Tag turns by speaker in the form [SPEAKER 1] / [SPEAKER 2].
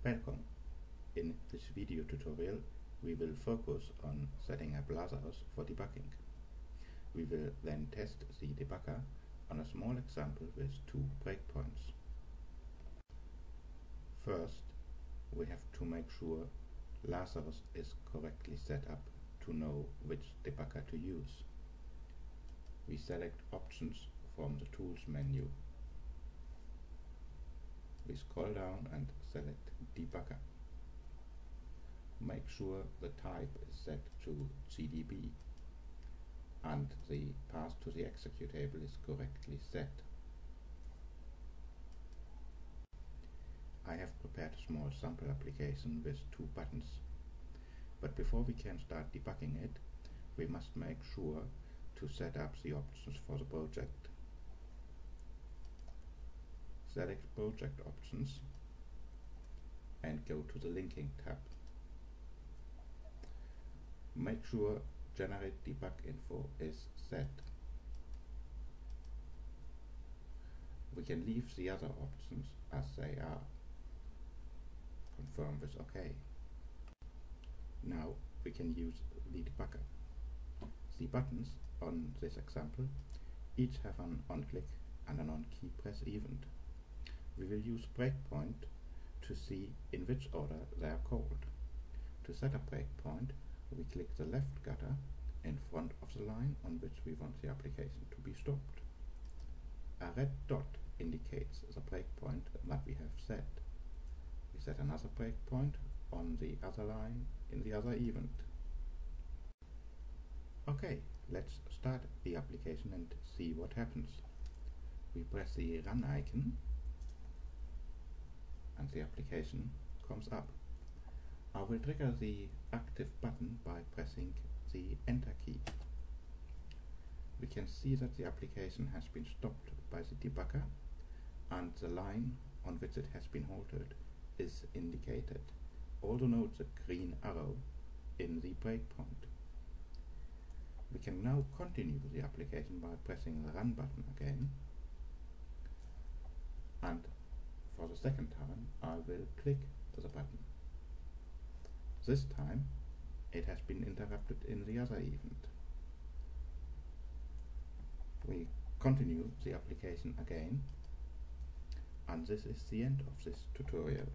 [SPEAKER 1] Welcome. In this video tutorial we will focus on setting up Lazarus for debugging. We will then test the debugger on a small example with 2 breakpoints. First, we have to make sure Lazarus is correctly set up to know which debugger to use. We select Options from the Tools menu. We scroll down and select Debugger. Make sure the type is set to GDB and the path to the executable is correctly set. I have prepared a small sample application with 2 buttons, but before we can start debugging it, we must make sure to set up the options for the project. Select Project Options and go to the Linking tab. Make sure Generate Debug Info is set. We can leave the other options as they are. Confirm with OK. Now we can use the debugger. The buttons on this example each have an on-click and an on-key press event. We will use breakpoint to see in which order they are called. To set a breakpoint, we click the left gutter in front of the line on which we want the application to be stopped. A red dot indicates the breakpoint that we have set. We set another breakpoint on the other line in the other event. Okay, let's start the application and see what happens. We press the Run icon and the application comes up. I will trigger the active button by pressing the Enter key. We can see that the application has been stopped by the debugger and the line on which it has been halted is indicated. Also note the green arrow in the breakpoint. We can now continue the application by pressing the Run button again, and for the second time I will click the button. This time it has been interrupted in the other event. We continue the application again, and this is the end of this tutorial.